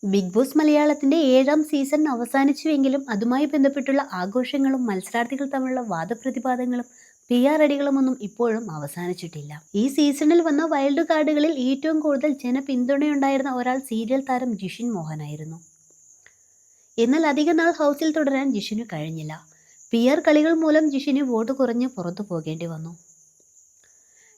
Big boss മലയാളത്തിന്റെ 7ാം season അവസാനിച്ചുവെങ്കിലും അതുമായി ബന്ധപ്പെട്ടുള്ള ആഘോഷങ്ങളും മത്സരാർത്ഥികൾ തമ്മിലുള്ള വാദപ്രതിവാദങ്ങളും PR അടികളുമൊന്നും ഇപ്പോഴും അവസാനിച്ചിട്ടില്ല. ഈ സീസണിൽ വന്ന വൈൽഡ് കാർഡുകളിൽ ഏറ്റവും കൂടുതൽ ജനപിന്തുണയുണ്ടായിരുന്ന ഒരാൾ സീരിയൽ താരം ജിഷിൻ മോഹനായിരുന്നു. എന്നാൽ അധിക നാൾ ഹൗസിൽ തുടരാൻ ജിഷിനു കഴിഞ്ഞില്ല. PR കളികൾ മൂലം ജിഷിന് വോട്ട് കുറഞ്ഞ് പുറത്തു പോകേണ്ടി വന്നു.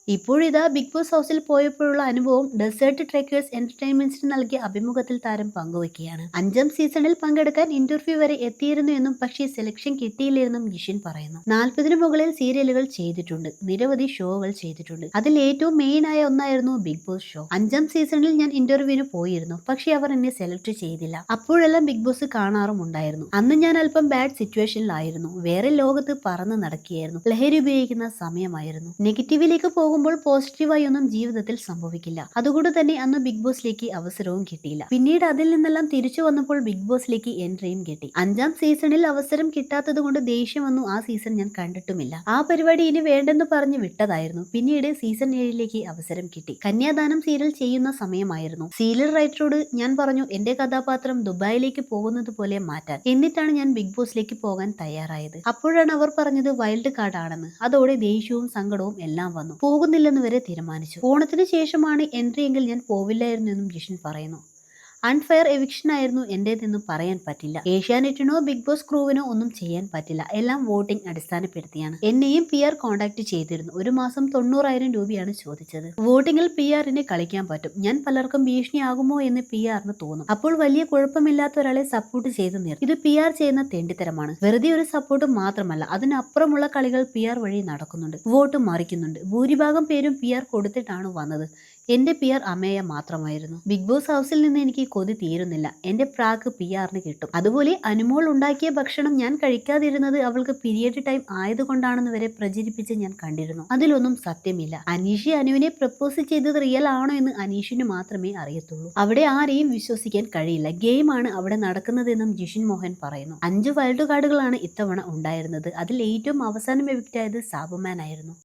ഇപ്പോഴിതാ ബിഗ് ബോസ് ഹൗസിൽ പോയപ്പോഴുള്ള അനുഭവം ഡെസേർട്ട് ട്രെക്കേഴ്സ് എന്റർടൈൻമെന്റ്സിന് നൽകിയ അഭിമുഖത്തിൽ താരം പങ്കുവയ്ക്കുകയാണ്. 5ാം സീസണിൽ പങ്കെടുക്കാൻ ഇന്റർവ്യൂ വരെ എത്തിയിരുന്നു എന്നും പക്ഷേ സെലക്ഷൻ കിട്ടിയില്ലെന്നും ജിഷിൻ പറയുന്നു. 40ന് മുകളിൽ സീരിയലുകൾ ചെയ്തിട്ടുണ്ട്, നിരവധി ഷോകൾ ചെയ്തിട്ടുണ്ട്. അതിൽ ഏറ്റവും മെയിൻ ആയ ഒന്നായിരുന്നു ബിഗ് ബോസ് ഷോ. 5ാം സീസണിൽ ഞാൻ ഇന്റർവ്യൂവിന് പോയിരുന്നു, പക്ഷേ അവർ എന്നെ സെലക്ട് ചെയ്തില്ല. അപ്പോഴെല്ലാം ബിഗ് ബോസ് കാണാറുമുണ്ടായിരുന്നു. അന്ന് ഞാൻ അല്പം ബാഡ് സിറ്റുവേഷനിലായിരുന്നു, വേറെ ലോകത്ത് പറന്ന് നടക്കുകയായിരുന്നു, ലഹരി ഉപയോഗിക്കുന്ന സമയമായിരുന്നു. നെഗറ്റീവിലേക്ക് പോകുമ്പോൾ പോസിറ്റീവായി ഒന്നും ജീവിതത്തിൽ സംഭവിക്കില്ല. അതുകൊണ്ട് തന്നെ അന്ന് ബിഗ് ബോസിലേക്ക് അവസരവും കിട്ടിയില്ല. പിന്നീട് അതിൽ നിന്നെല്ലാം തിരിച്ചു വന്നപ്പോൾ ബിഗ് ബോസിലേക്ക് എൻട്രിയും കിട്ടി. 5ാം സീസണിൽ അവസരം കിട്ടാത്തത് കൊണ്ട് ദേഷ്യം വന്നു. ആ സീസൺ ഞാൻ കണ്ടിട്ടുമില്ല. ആ പരിപാടി ഇനി വേണ്ടെന്ന് പറഞ്ഞ് വിട്ടതായിരുന്നു. പിന്നീട് സീസൺ 7ലേക്ക് അവസരം കിട്ടി. കന്യാദാനം സീരിയൽ ചെയ്യുന്ന സമയമായിരുന്നു. സീരിയൽ റൈറ്ററോട് ഞാൻ പറഞ്ഞു എന്റെ കഥാപാത്രം ദുബായിലേക്ക് പോകുന്നത് പോലെ മാറ്റാൻ. എന്നിട്ടാണ് ഞാൻ ബിഗ് ബോസിലേക്ക് പോകാൻ തയ്യാറായത്. അപ്പോഴാണ് അവർ പറഞ്ഞത് വൈൽഡ് കാർഡ് ആണെന്ന്. അതോടെ ദേഷ്യവും സങ്കടവും എല്ലാം വന്നു. പോകുന്നില്ലെന്ന് വരെ തീരുമാനിച്ചു. ഓണത്തിന് ശേഷമാണ് എൻട്രി എങ്കിൽ ഞാൻ പോവില്ലായിരുന്നു എന്നും ജിഷിൻ പറയുന്നു. അൺഫെയർ എവിക്ഷൻ ആയിരുന്നു എന്റേതെന്നും പറയാൻ പറ്റില്ല. ഏഷ്യാനെറ്റിനോ ബിഗ് ബോസ് ക്രൂവിനോ ഒന്നും ചെയ്യാൻ പറ്റില്ല. എല്ലാം വോട്ടിംഗ് അടിസ്ഥാനപ്പെടുത്തിയാണ്. എന്നെയും PR കോൺടാക്ട് ചെയ്തിരുന്നു. ഒരു മാസം 90,000 രൂപയാണ് ചോദിച്ചത്. വോട്ടിങ്ങിൽ PRന് കളിക്കാൻ പറ്റും. ഞാൻ പലർക്കും ഭീഷണിയാകുമോ എന്ന് PRന് തോന്നും. അപ്പോൾ വലിയ കുഴപ്പമില്ലാത്ത ഒരാളെ സപ്പോർട്ട് ചെയ്ത് നിർത്തും. ഇത് PR ചെയ്യുന്ന തെണ്ടിത്തരമാണ്. വെറുതെ ഒരു സപ്പോർട്ട് മാത്രമല്ല, അതിനപ്പുറമുള്ള കളികൾ PR വഴി നടക്കുന്നുണ്ട്. വോട്ട് മറിക്കുന്നുണ്ട്. ഭൂരിഭാഗം പേരും PR കൊടുത്തിട്ടാണ് വന്നത്. എന്റെ PR അമേയ മാത്രമായിരുന്നു. ബിഗ് ബോസ് ഹൗസിൽ നിന്ന് എനിക്ക് കൊതി തീരുന്നില്ല. എന്റെ പ്രാക്ക് PRന് കിട്ടും. അതുപോലെ അനുമോൾ ഉണ്ടാക്കിയ ഭക്ഷണം ഞാൻ കഴിക്കാതിരുന്നത് അവൾക്ക് പീരിയഡ് ടൈം ആയതുകൊണ്ടാണെന്ന് വരെ പ്രചരിപ്പിച്ച് ഞാൻ കണ്ടിരുന്നു. അതിലൊന്നും സത്യമില്ല. അനീഷ് അനുവിനെ പ്രപ്പോസ് ചെയ്തത് റിയൽ ആണോ എന്ന് അനീഷിന് മാത്രമേ അറിയത്തുള്ളൂ. അവിടെ ആരെയും വിശ്വസിക്കാൻ കഴിയില്ല. ഗെയിമാണ് അവിടെ നടക്കുന്നതെന്നും ജിഷിൻ മോഹൻ പറയുന്നു. 5 വൈൽഡ് കാർഡുകളാണ് ഇത്തവണ ഉണ്ടായിരുന്നത്. അതിൽ ഏറ്റവും അവസാനം എവിക്റ്റ് ആയത് സാബുമാൻ ആയിരുന്നു.